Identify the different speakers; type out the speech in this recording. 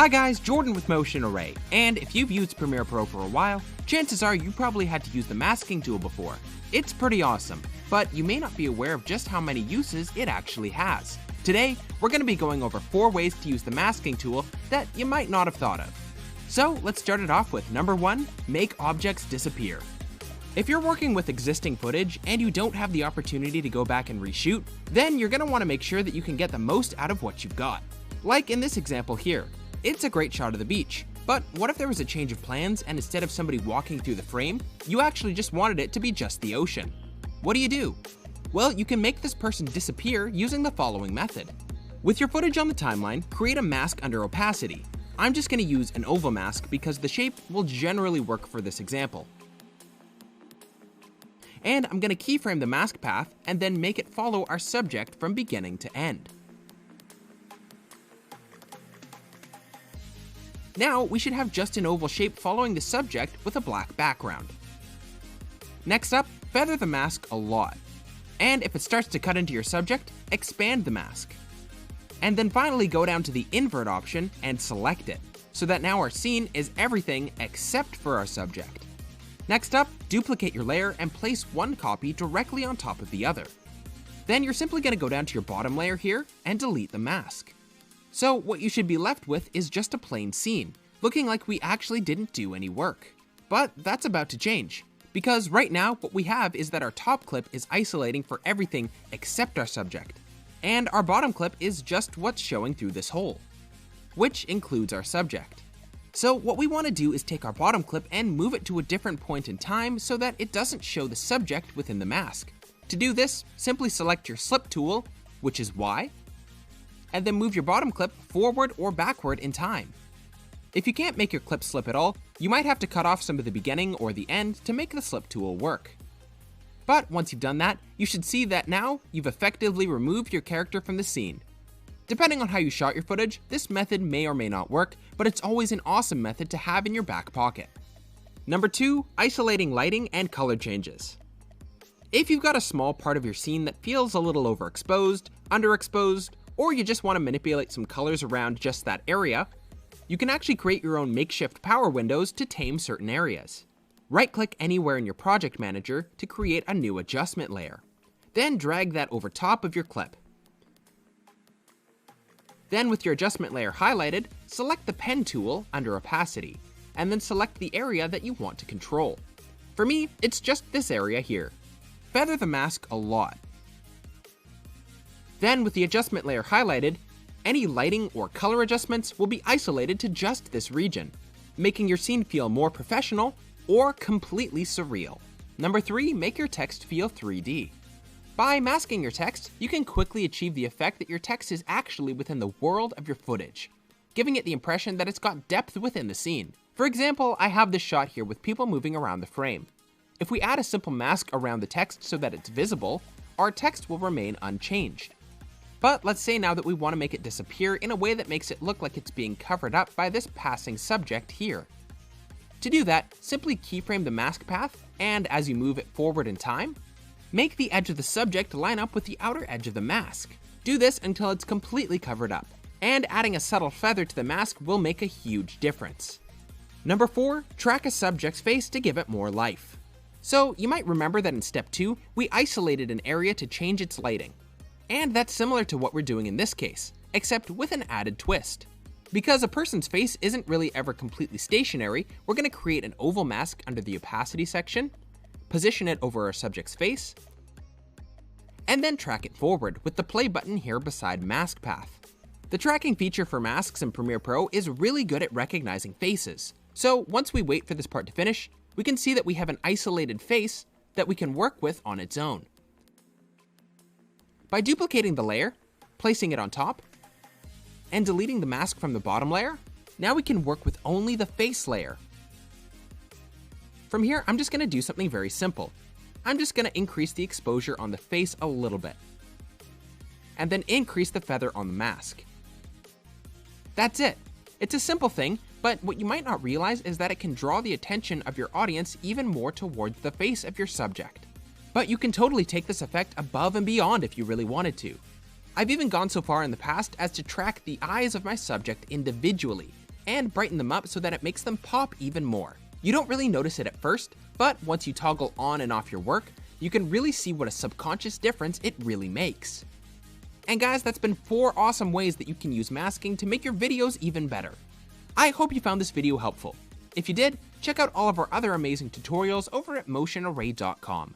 Speaker 1: Hi guys, Jordan with Motion Array, and if you've used Premiere Pro for a while, chances are you probably had to use the masking tool before. It's pretty awesome, but you may not be aware of just how many uses it actually has. Today, we're going to be going over 4 ways to use the masking tool that you might not have thought of. So let's start it off with number 1, make objects disappear. If you're working with existing footage and you don't have the opportunity to go back and reshoot, then you're going to want to make sure that you can get the most out of what you've got. Like in this example here. It's a great shot of the beach, but what if there was a change of plans and instead of somebody walking through the frame, you actually just wanted it to be just the ocean? What do? Well, you can make this person disappear using the following method. With your footage on the timeline, create a mask under opacity. I'm just going to use an oval mask because the shape will generally work for this example. And I'm going to keyframe the mask path and then make it follow our subject from beginning to end. Now we should have just an oval shape following the subject with a black background. Next up, feather the mask a lot. And if it starts to cut into your subject, expand the mask. And then finally go down to the invert option and select it, so that now our scene is everything except for our subject. Next up, duplicate your layer and place one copy directly on top of the other. Then you're simply going to go down to your bottom layer here and delete the mask. So what you should be left with is just a plain scene, looking like we actually didn't do any work. But that's about to change, because right now what we have is that our top clip is isolating for everything except our subject, and our bottom clip is just what's showing through this hole, which includes our subject. So what we want to do is take our bottom clip and move it to a different point in time so that it doesn't show the subject within the mask. To do this, simply select your slip tool, which is Y, and then move your bottom clip forward or backward in time. If you can't make your clip slip at all, you might have to cut off some of the beginning or the end to make the slip tool work. But once you've done that, you should see that now you've effectively removed your character from the scene. Depending on how you shot your footage, this method may or may not work, but it's always an awesome method to have in your back pocket. Number 2, isolating lighting and color changes. If you've got a small part of your scene that feels a little overexposed, underexposed, or you just want to manipulate some colors around just that area, you can actually create your own makeshift power windows to tame certain areas. Right-click anywhere in your project manager to create a new adjustment layer. Then drag that over top of your clip. Then with your adjustment layer highlighted, select the pen tool under opacity, and then select the area that you want to control. For me, it's just this area here. Feather the mask a lot. Then with the adjustment layer highlighted, any lighting or color adjustments will be isolated to just this region, making your scene feel more professional or completely surreal. Number 3, make your text feel 3D. By masking your text, you can quickly achieve the effect that your text is actually within the world of your footage, giving it the impression that it's got depth within the scene. For example, I have this shot here with people moving around the frame. If we add a simple mask around the text so that it's visible, our text will remain unchanged. But let's say now that we want to make it disappear in a way that makes it look like it's being covered up by this passing subject here. To do that, simply keyframe the mask path, and as you move it forward in time, make the edge of the subject line up with the outer edge of the mask. Do this until it's completely covered up, and adding a subtle feather to the mask will make a huge difference. Number 4, track a subject's face to give it more life. So you might remember that in step 2, we isolated an area to change its lighting. And that's similar to what we're doing in this case, except with an added twist. Because a person's face isn't really ever completely stationary, we're going to create an oval mask under the opacity section, position it over our subject's face, and then track it forward with the play button here beside mask path. The tracking feature for masks in Premiere Pro is really good at recognizing faces. So once we wait for this part to finish, we can see that we have an isolated face that we can work with on its own. By duplicating the layer, placing it on top, and deleting the mask from the bottom layer, now we can work with only the face layer. From here, I'm just going to do something very simple. I'm just going to increase the exposure on the face a little bit, and then increase the feather on the mask. That's it. It's a simple thing, but what you might not realize is that it can draw the attention of your audience even more towards the face of your subject. But you can totally take this effect above and beyond if you really wanted to. I've even gone so far in the past as to track the eyes of my subject individually, and brighten them up so that it makes them pop even more. You don't really notice it at first, but once you toggle on and off your work, you can really see what a subconscious difference it really makes. And guys, that's been 4 awesome ways that you can use masking to make your videos even better. I hope you found this video helpful. If you did, check out all of our other amazing tutorials over at motionarray.com.